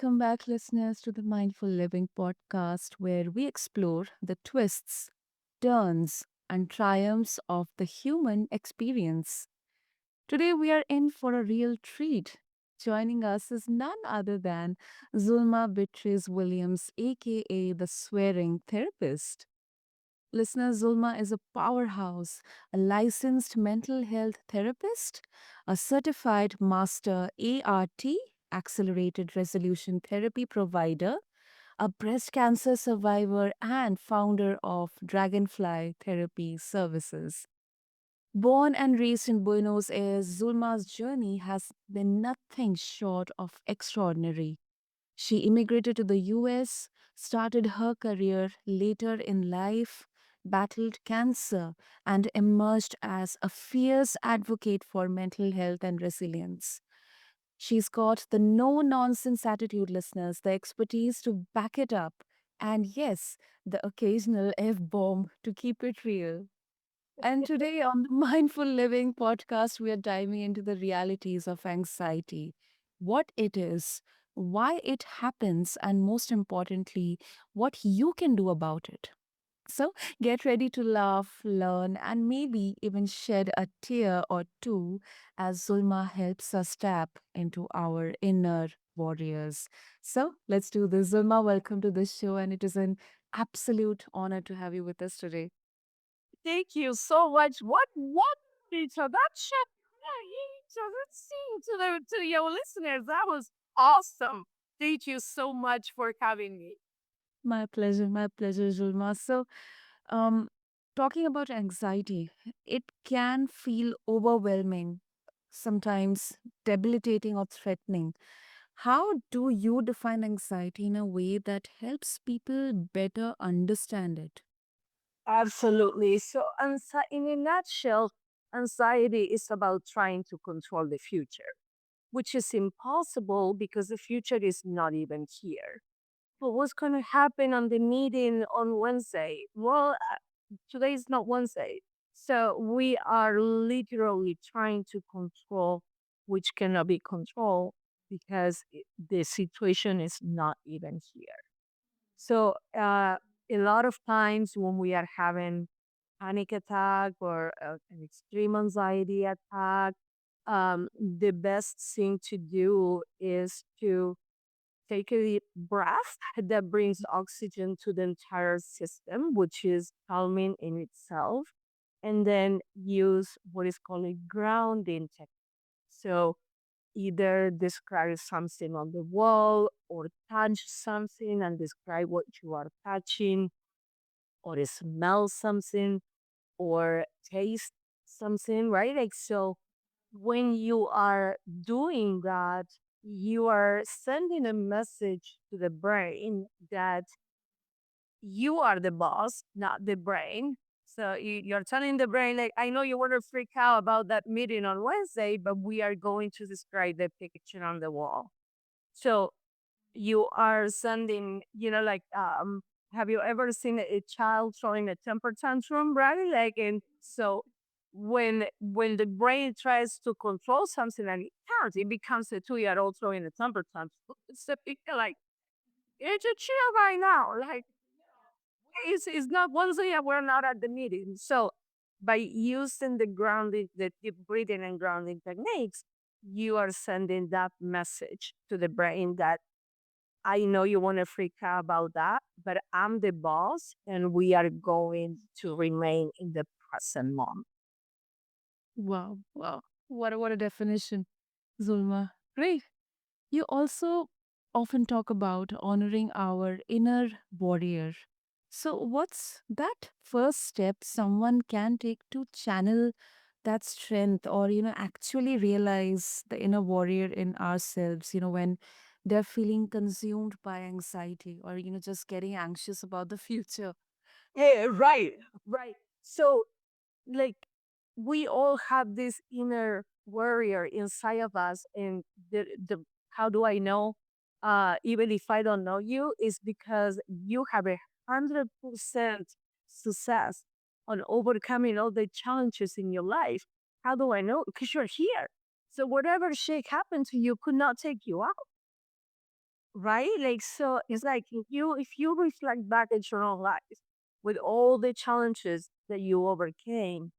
welcome back, listeners, to the Mindful Living podcast, where we explore the twists, turns, and triumphs of the human experience. Today, we are in for a real treat. Joining us is none other than Zulma Beatriz Williams, aka the Swearing Therapist. Listener, Zulma is a powerhouse, a licensed mental health therapist, a certified master ART, accelerated resolution therapy provider, a breast cancer survivor, and founder of Dragonfly Therapy Services. Born and raised in Buenos Aires, Zulma's journey has been nothing short of extraordinary. She immigrated to the US, started her career later in life, battled cancer, and emerged as a fierce advocate for mental health and resilience. She's got the no nonsense attitude, listeners, the expertise to back it up, and yes, the occasional F bomb to keep it real. And today on the Mindful Living podcast, we are diving into the realities of anxiety, what it is, why it happens, and most importantly, what you can do about it. So get ready to laugh, learn, and maybe even shed a tear or two as Zulma helps us tap into our inner warriors. So let's do this. Zulma, welcome to the show, and it is an absolute honor to have you with us today. Thank you so much. What introduction? Introducing to the to your listeners. That was awesome. Thank you so much for having me. My pleasure, Zulma. So, um, talking about anxiety, it can feel overwhelming, sometimes debilitating or threatening. How do you define anxiety in a way that helps people better understand it? Absolutely. So, in a nutshell, anxiety is about trying to control the future, which is impossible because the future is not even here. But what's going to happen on the meeting on Wednesday? Well, today is not Wednesday. So we are literally trying to control which cannot be controlled because the situation is not even here. So a lot of times when we are having panic attack or an extreme anxiety attack, the best thing to do is to take a deep breath that brings oxygen to the entire system, which is calming in itself, and then use what is called a grounding technique. So either describe something on the wall or touch something and describe what you are touching, or smell something or taste something, right? Like, so when you are doing that, you are sending a message to the brain that you are the boss, not the brain. So you're telling the brain, like, I know you want to freak out about that meeting on Wednesday, but we are going to describe the picture on the wall. So you are sending, have you ever seen a child throwing a temper tantrum, right? Like, and so when the brain tries to control something and it can't, it becomes a 2-year old throwing a temper tantrum. So people like, it's a chill right now. Like, it's not Wednesday and we're not at the meeting. So by using the deep breathing and grounding techniques, you are sending that message to the brain that I know you want to freak out about that, but I'm the boss and we are going to remain in the present moment. Wow, wow. What a definition, Zulma. Great. You also often talk about honoring our inner warrior. So, what's that first step someone can take to channel that strength or, actually realize the inner warrior in ourselves, when they're feeling consumed by anxiety or, just getting anxious about the future? Yeah, right, right. So, like, we all have this inner warrior inside of us, and the how do I know? Even if I don't know you, is because you have 100% success on overcoming all the challenges in your life. How do I know? Because you're here. So whatever shake happened to you could not take you out. right? Like, so it's like if you reflect back at your own life with all the challenges that you overcame,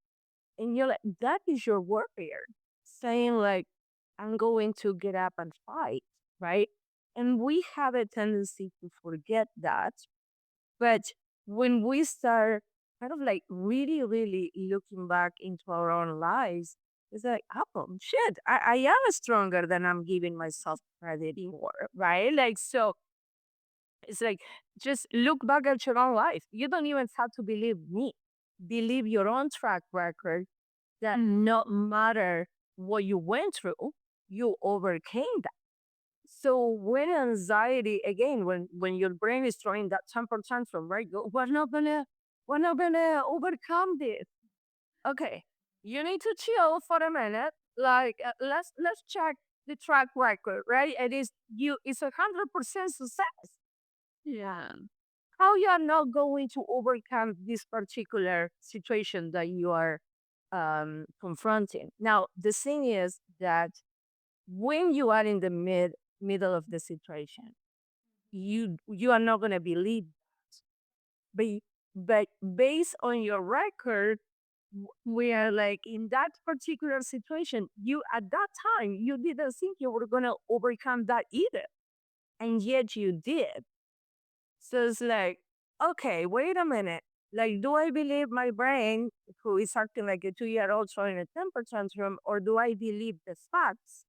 and you're like, that is your warrior saying like, I'm going to get up and fight, right? And we have a tendency to forget that. But when we start kind of like really, really looking back into our own lives, it's like, oh shit, I am stronger than I'm giving myself credit for, right? Like, so it's like, just look back at your own life. You don't even have to believe me. Believe your own track record that no matter what you went through, you overcame that. So when anxiety, again, when your brain is throwing that temper tantrum, right? We're not gonna overcome this. Okay, you need to chill for a minute. Like, let's check the track record, right? It is you. It's 100% success. Yeah. How you are not going to overcome this particular situation that you are confronting. Now, the thing is that when you are in the middle of the situation, you are not going to believe, but but based on your record, we are like in that particular situation. You at that time you didn't think you were going to overcome that either, and yet you did. So it's like, okay, wait a minute. Like, do I believe my brain, who is acting like a 2-year-old throwing a temper tantrum, or do I believe the facts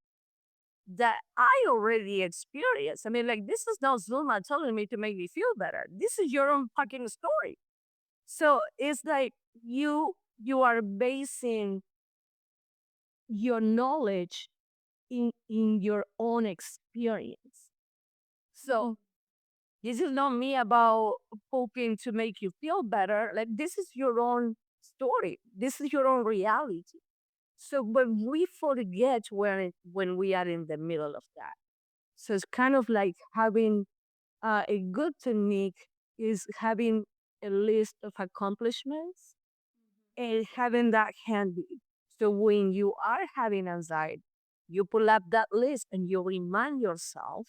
that I already experienced? I mean, like, this is not Zulma telling me to make me feel better. This is your own fucking story. So it's like you are basing your knowledge in your own experience. So this is not me about hoping to make you feel better. Like, this is your own story. This is your own reality. So, but we forget when we are in the middle of that. So it's kind of like having a good technique is having a list of accomplishments and having that handy. So when you are having anxiety, you pull up that list and you remind yourself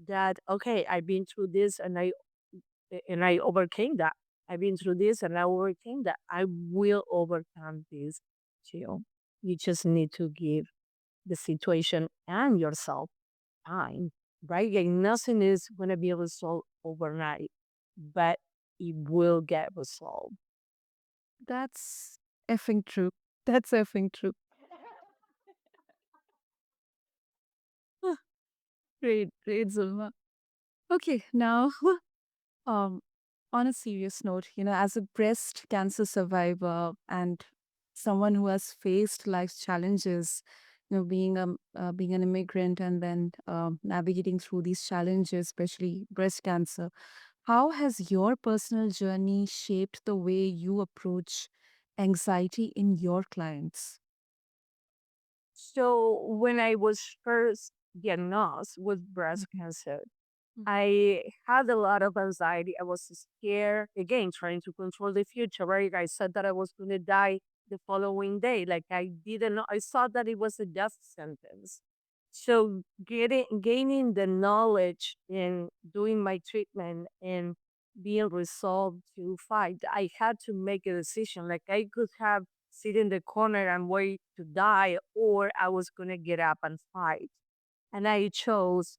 that, okay, I've been through this and I overcame that. I've been through this and I overcame that. I will overcome this too. You just need to give the situation and yourself time, right? Like, nothing is going to be resolved overnight, but it will get resolved. That's effing true. That's effing true. Great, great, Zulma. Okay, now, um, on a serious note, as a breast cancer survivor and someone who has faced life's challenges, being an immigrant and then navigating through these challenges, especially breast cancer, how has your personal journey shaped the way you approach anxiety in your clients? So when I was first diagnosed with breast cancer, I had a lot of anxiety. I was scared, again, trying to control the future, right? I said that I was going to die the following day. Like, I didn't know, I thought that it was a death sentence. So gaining the knowledge in doing my treatment and being resolved to fight, I had to make a decision. Like, I could have sit in the corner and wait to die, or I was going to get up and fight. And I chose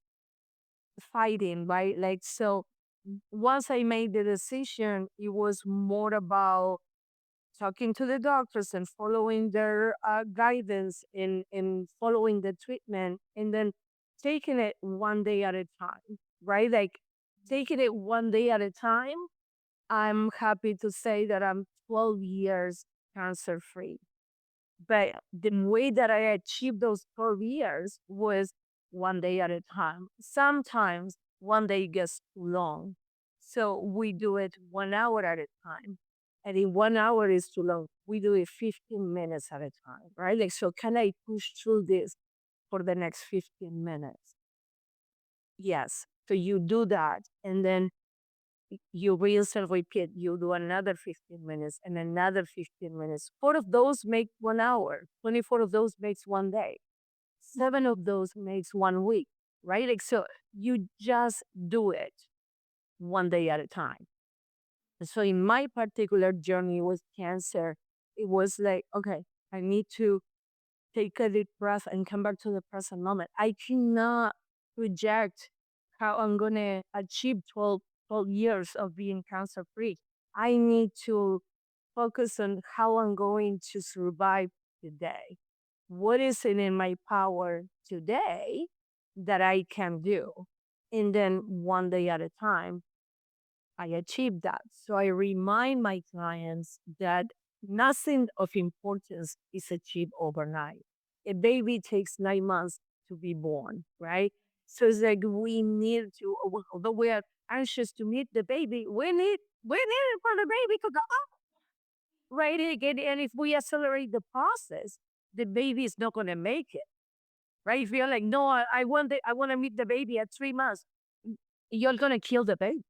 fighting, right? Like, so once I made the decision, it was more about talking to the doctors and following their guidance in following the treatment, and then taking it one day at a time, right? Like, taking it one day at a time. I'm happy to say that I'm 12 years cancer free. But the way that I achieved those 12 years was one day at a time. Sometimes one day gets too long. So we do it 1 hour at a time. And in 1 hour is too long. We do it 15 minutes at a time, right? Like, so can I push through this for the next 15 minutes? Yes. So you do that. And then you rinse and repeat. You do another 15 minutes and another 15 minutes. Four of those make 1 hour. 24 of those makes one day. Seven of those makes one week. right? Like, so you just do it one day at a time. So in my particular journey with cancer, it was like, okay, I need to take a deep breath and come back to the present moment. I cannot project how I'm going to achieve 12 years of being cancer free. I need to focus on how I'm going to survive today. What is it in my power today that I can do? And then one day at a time, I achieved that. So I remind my clients that nothing of importance is achieved overnight. A baby takes 9 months to be born, right? So it's like we need to, although we are anxious to meet the baby, we need it for the baby to go up, right? Again, and if we accelerate the process, the baby is not going to make it, right? If you're like, no, I want to meet the baby at 3 months, you're going to kill the baby.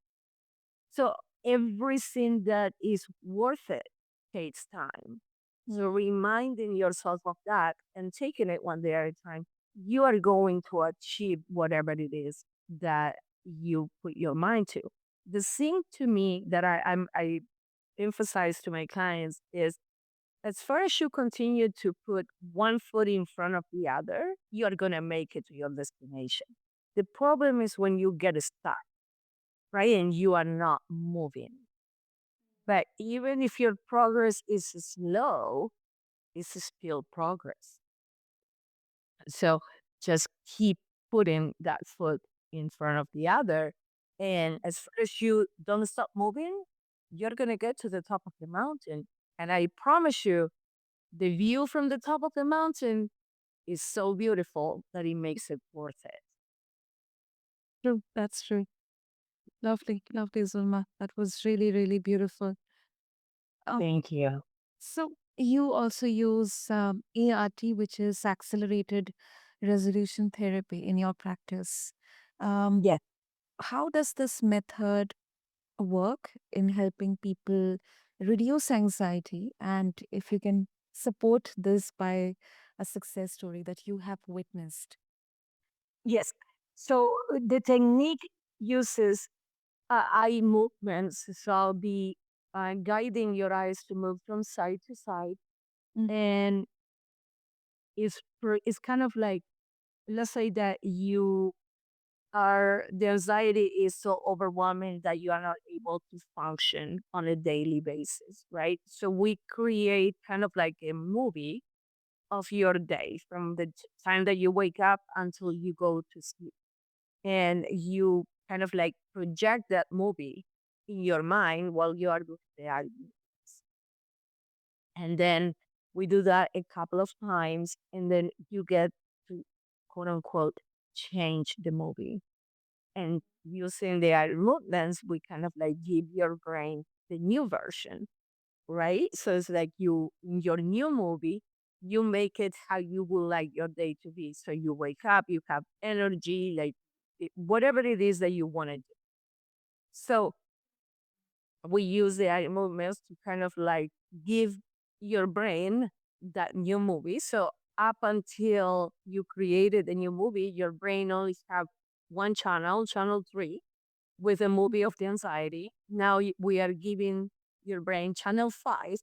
So everything that is worth it takes time. So reminding yourself of that and taking it one day at a time, you are going to achieve whatever it is that you put your mind to. The thing to me that I emphasize to my clients is as far as you continue to put one foot in front of the other, you are gonna make it to your destination. The problem is when you get stuck, right? And you are not moving. But even if your progress is slow, it's still progress. So just keep putting that foot in front of the other. And as far as you don't stop moving, you're going to get to the top of the mountain. And I promise you, the view from the top of the mountain is so beautiful that it makes it worth it. True, that's true. Lovely, lovely, Zulma. That was really, really beautiful. Um, Thank you. so you also use ART, which is accelerated resolution therapy, in your practice. Um, Yes. how does this method work in helping people reduce anxiety? And if you can support this by a success story that you have witnessed. Yes. So the technique uses eye movements. So I'll be guiding your eyes to move from side to side. Mm. And it's kind of like, let's say that you are, the anxiety is so overwhelming that you are not able to function on a daily basis, right? So we create kind of like a movie of your day from the time that you wake up until you go to sleep. And you kind of like project that movie in your mind while you are doing the arguments. And then we do that a couple of times, and then you get to quote unquote change the movie. And using the eye movements, we kind of like give your brain the new version, right? So it's like you, in your new movie, you make it how you would like your day to be. So you wake up, you have energy, like whatever it is that you want to do. So we use the eye movements to kind of like give your brain that new movie. So up until you created a new movie, your brain only have one channel, channel three, with a movie of the anxiety. Now we are giving your brain channel five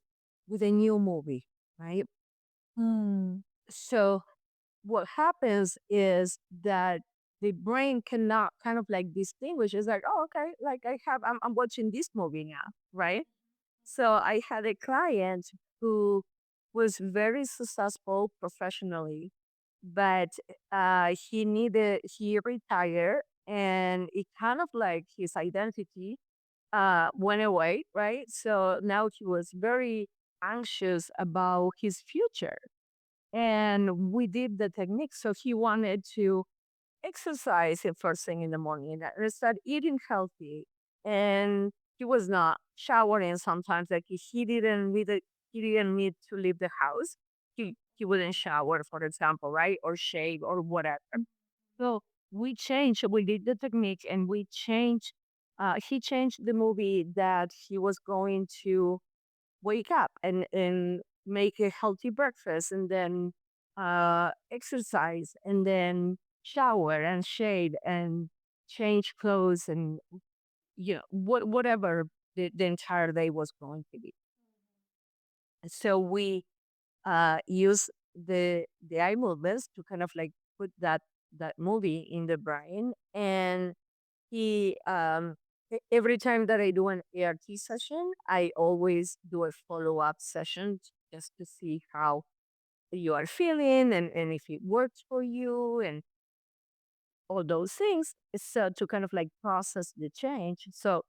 with a new movie, right? Mm. So what happens is that the brain cannot kind of like distinguish. It's like, oh, okay, like I'm watching this movie now, right? So I had a client who was very successful professionally, but he retired, and it kind of like his identity went away, right? So now he was very anxious about his future. And we did the technique. So he wanted to exercise the first thing in the morning and start eating healthy. And he was not showering sometimes. Like if he didn't need to leave the house. He wouldn't shower, for example, right? Or shave or whatever. So we did the technique and we changed, he changed the movie that he was going to wake up and make a healthy breakfast and then exercise and then shower and shade and change clothes and whatever the entire day was going to be. So we use the eye movements to kind of like put that movie in the brain. And he every time that I do an ART session, I always do a follow-up session just to see how you are feeling, and if it works for you and all those things. So to kind of like process the change. So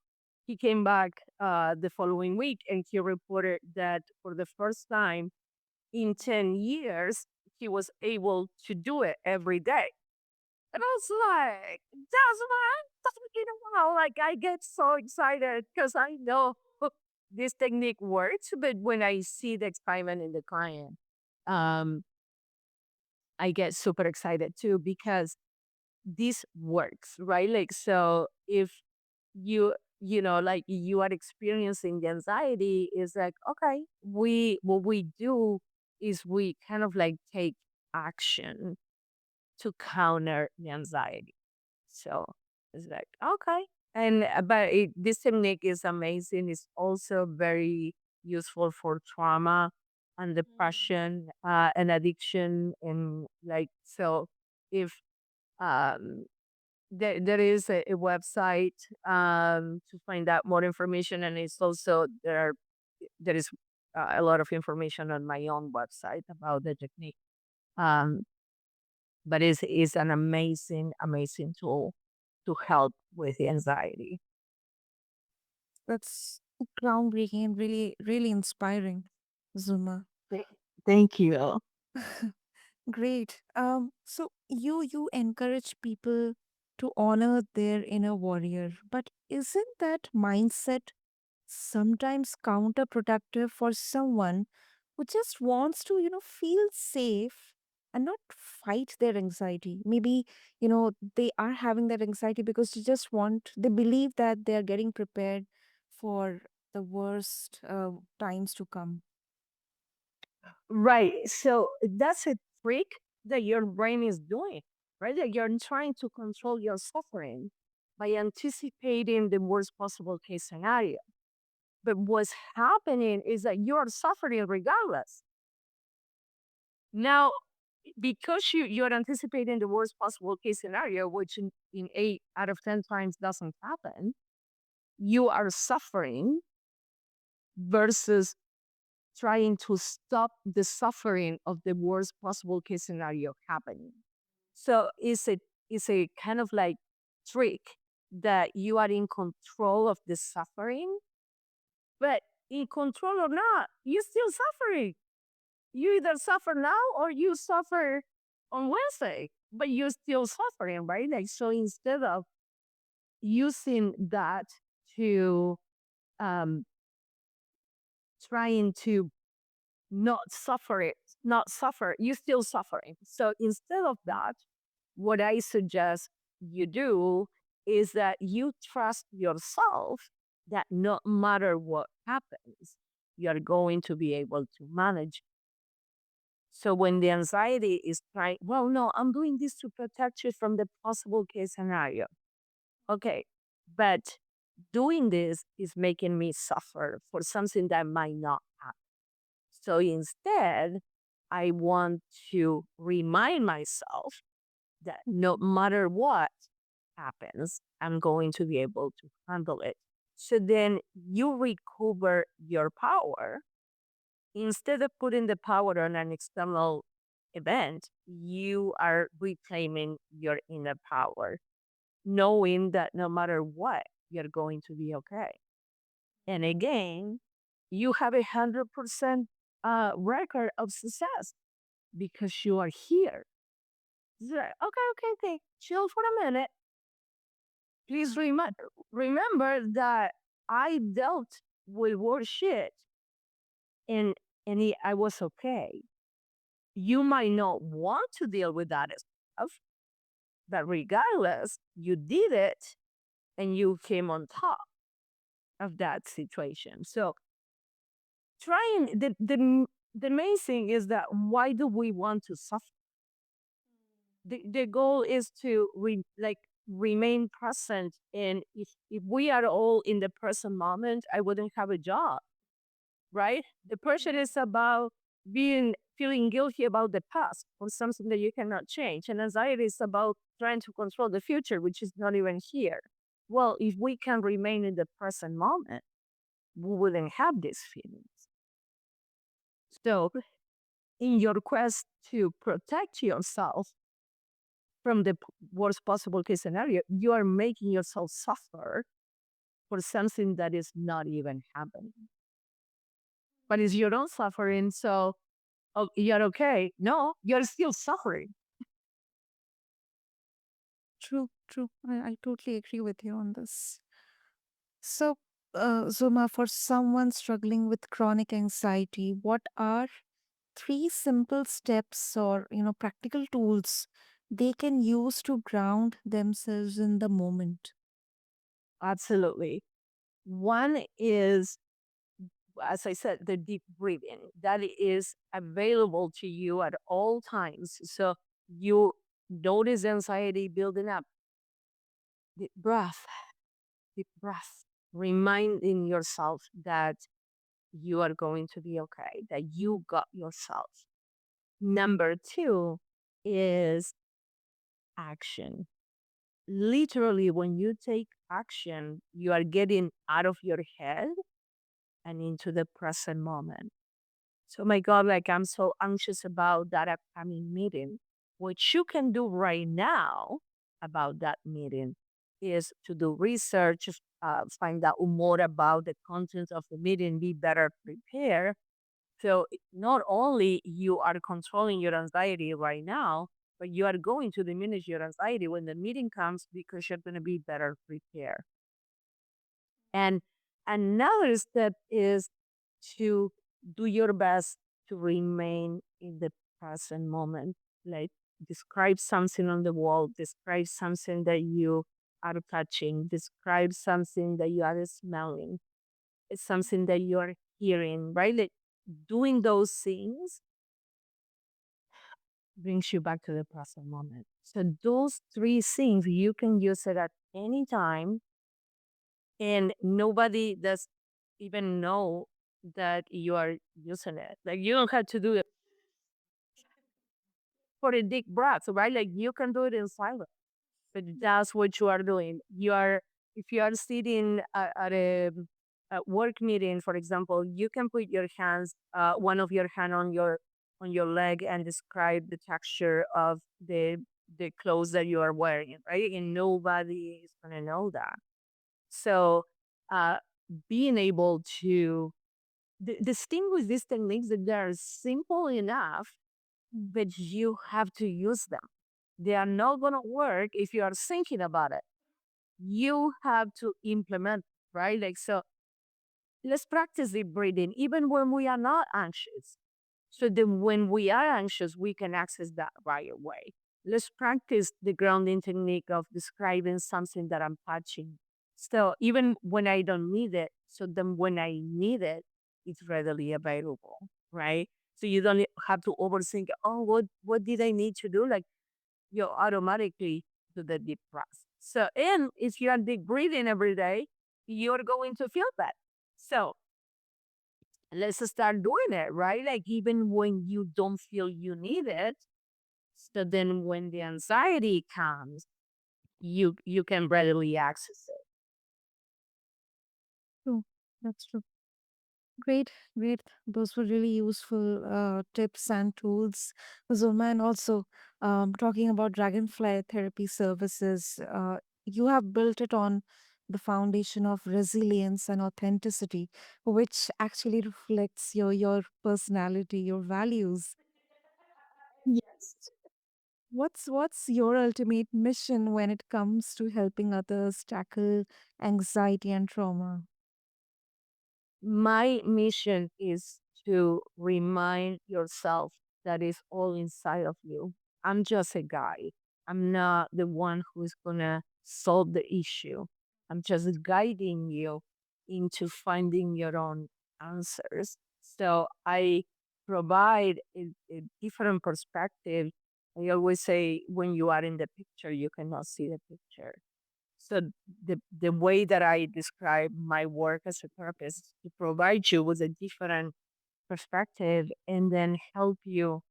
he came back the following week and he reported that for the first time in 10 years, he was able to do it every day. And I was like, that's wow. Like, I get so excited because I know this technique works. But when I see the excitement in the client, um, I get super excited too because this works, right? Like, so if like you are experiencing the anxiety, is like, okay, what we do is we kind of like take action to counter the anxiety. So it's like, okay. And this technique is amazing. It's also very useful for trauma and depression and addiction. And like, so if um, there is a website to find out more information, and it's also there is a lot of information on my own website about the technique. Um, but it's an amazing, amazing tool to help with the anxiety. That's groundbreaking and really, really inspiring, Zulma. Th- Thank you. Great. So you encourage people to honor their inner warrior, but isn't that mindset sometimes counterproductive for someone who just wants to, feel safe and not fight their anxiety? Maybe, they are having that anxiety because they believe that they are getting prepared for the worst times to come. Right. So that's a trick that your brain is doing, right? That you're trying to control your suffering by anticipating the worst possible case scenario. But what's happening is that you're suffering regardless. Now, because you're anticipating the worst possible case scenario, which in 8 out of 10 times doesn't happen, you are suffering versus trying to stop the suffering of the worst possible case scenario happening. So it's a kind of like trick that you are in control of the suffering, but in control or not, you're still suffering. You either suffer now or you suffer on Wednesday, but you're still suffering, right? Like, so instead of using that to um, trying to not suffer, you're still suffering. So instead of that, what I suggest you do is that you trust yourself that no matter what happens, you're going to be able to manage. So when the anxiety is trying, well, no, I'm doing this to protect you from the possible case scenario. Okay. But doing this is making me suffer for something that might not happen. So instead, I want to remind myself that no matter what happens, I'm going to be able to handle it. So then you recover your power. Instead of putting the power on an external event, you are reclaiming your inner power, knowing that no matter what, you're going to be okay. And again, you have 100% record of success because you are here. It's like, okay, okay, okay, chill for a minute. Please remember that I dealt with worse shit, and I was okay. You might not want to deal with that stuff, but regardless, you did it and you came on top of that situation. So trying the main thing is that why do we want to suffer? The goal is to remain present. And if we are all in the present moment, I wouldn't have a job, right? Depression is about feeling guilty about the past or something that you cannot change. And anxiety is about trying to control the future, which is not even here. Well, if we can remain in the present moment, we wouldn't have these feelings. So, in your quest to protect yourself from the worst possible case scenario, you are making yourself suffer for something that is not even happening. But it's your own suffering. So, oh, you're okay. No, you're still suffering. True, true. I totally agree with you on this. So, Zuma, for someone struggling with chronic anxiety, what are three simple steps or practical tools they can use to ground themselves in the moment? Absolutely. One is, as I said, the deep breathing that is available to you at all times. So you notice anxiety building up. Deep breath, deep breath, reminding yourself that you are going to be okay, that you got yourself. Number two is action. Literally, when you take action, you are getting out of your head and into the present moment. So, my God, like I'm so anxious about that upcoming meeting. What you can do right now about that meeting is to do research, find out more about the content of the meeting, be better prepared. So, not only you are controlling your anxiety right now, but you are going to diminish your anxiety when the meeting comes because you're going to be better prepared. And another step is to do your best to remain in the present moment. Like describe something on the wall, describe something that you are touching, describe something that you are smelling, it's something that you are hearing, right? Like doing those things brings you back to the present moment. So those three things you can use it at any time and nobody does even know that you are using it. Like you don't have to do it for a deep breath, right? Like you can do it in silence, but that's what you are doing. You are if you are sitting at a work meeting, for example, you can put your hands, one of your hand on your leg and describe the texture of the clothes that you are wearing, right? And nobody is gonna know that. So uh, being able to distinguish these techniques that they are simple enough, but you have to use them. They are not going to work if you are thinking about it. You have to implement, right? Like, so let's practice the breathing even when we are not anxious. So then when we are anxious, we can access that right away. Let's practice the grounding technique of describing something that I'm touching. So even when I don't need it, so then when I need it, it's readily available, right? So you don't have to overthink, oh, what did I need to do? Like you automatically do the deep breath. So and if you are deep breathing every day, you're going to feel that. So let's start doing it, right? Like even when you don't feel you need it. So then when the anxiety comes, you can readily access it. True. That's true. Great, great. Those were really useful tips and tools, Zuma. And also, talking about Dragonfly Therapy Services, you have built it on the foundation of resilience and authenticity, which actually reflects your personality, your values. Yes. What's your ultimate mission when it comes to helping others tackle anxiety and trauma? My mission is to remind yourself that it's all inside of you. I'm just a guide. I'm not the one who's going to solve the issue. I'm just guiding you into finding your own answers. So I provide a different perspective I always say when you are in the picture, you cannot see the picture. So the way that I describe my work as a therapist is to provide you with a different perspective and then help you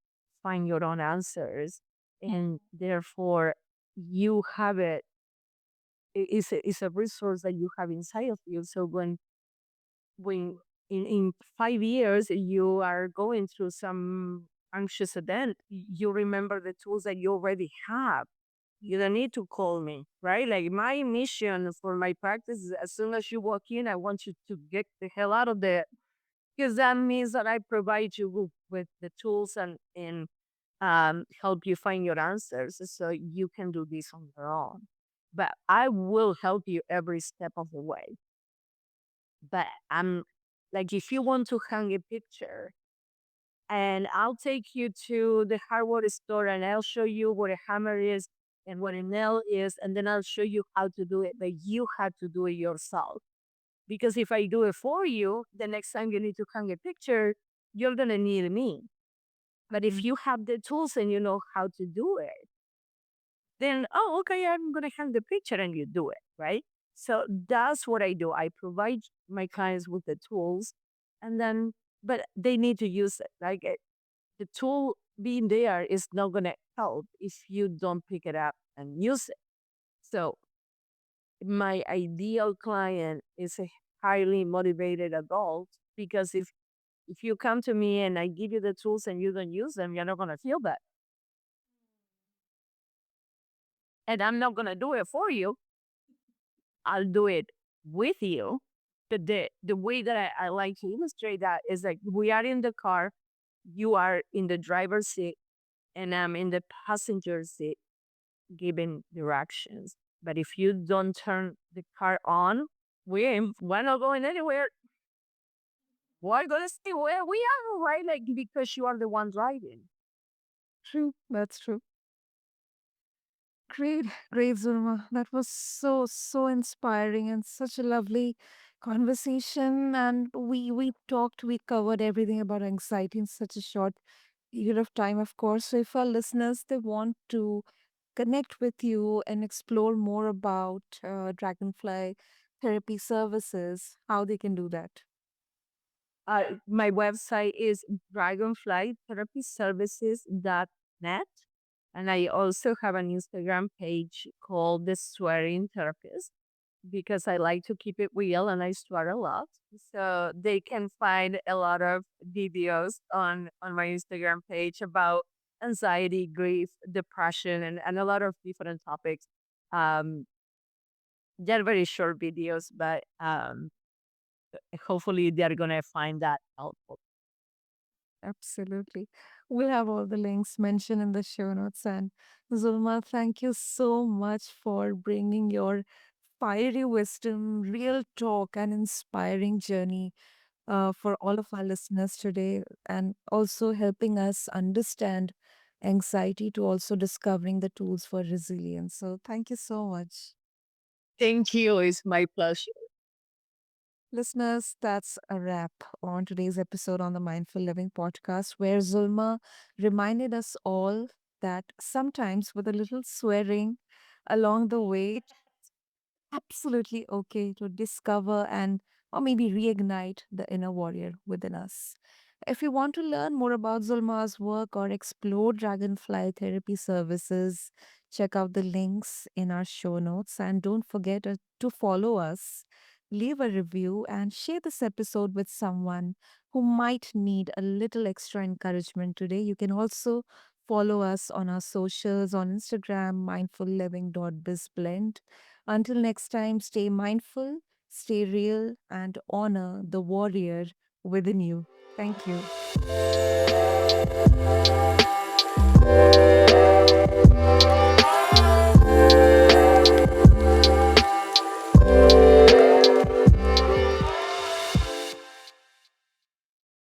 find your own answers. And therefore you have it, it's a resource that you have inside of you. So when in 5 years you are going through some anxious event, you remember the tools that you already have. You don't need to call me, right? Like my mission for my practice is as soon as you walk in, I want you to get the hell out of there. Because that means that I provide you with the tools and help you find your answers so you can do this on your own. But I will help you every step of the way. But I'm like, if you want to hang a picture, and I'll take you to the hardware store and I'll show you what a hammer is and what a nail is, and then I'll show you how to do it. But you have to do it yourself. Because if I do it for you, the next time you need to hang a picture, you're gonna need me. But if Mm. you have the tools and you know how to do it, then oh, okay, I'm gonna hang the picture and you do it, right? So that's what I do. I provide my clients with the tools, and then but they need to use it. Like the tool being there is not gonna help if you don't pick it up and use it. So my ideal client is a highly motivated adult because if you come to me and I give you the tools and you don't use them, you're not gonna feel that. And I'm not gonna do it for you. I'll do it with you. But the way that I like to illustrate that is like we are in the car, you are in the driver's seat, and I'm in the passenger seat giving directions. But if you don't turn the car on, we're not going anywhere. We're gonna stay where we are, right? Like because you are the one driving. True, that's true. Great, great, Zulma. That was so, so inspiring and such a lovely conversation. And we talked, we covered everything about anxiety in such a short period of time, of course. So if our listeners they want to connect with you and explore more about Dragonfly therapy services, how they can do that. My website is dragonflytherapyservices.net. And I also have an Instagram page called The Swearing Therapist because I like to keep it real and I swear a lot. So they can find a lot of videos on my Instagram page about anxiety, grief, depression, and a lot of different topics. Um, they're very short videos, but hopefully they're going to find that helpful. Absolutely. We'll have all the links mentioned in the show notes. And Zulma, thank you so much for bringing your fiery wisdom, real talk, and inspiring journey for all of our listeners today, and also helping us understand anxiety to also discovering the tools for resilience. So, thank you so much. Thank you. It's my pleasure. Listeners, that's a wrap on today's episode on the Mindful Living podcast, where Zulma reminded us all that sometimes with a little swearing along the way, absolutely okay to discover and or maybe reignite the inner warrior within us. If you want to learn more about Zulma's work or explore Dragonfly therapy services, check out the links in our show notes and don't forget to follow us, leave a review, and share this episode with someone who might need a little extra encouragement today. You can also follow us on our socials on Instagram, mindfulliving.bizblend. Until next time, stay mindful, stay real, and honor the warrior within you. Thank you.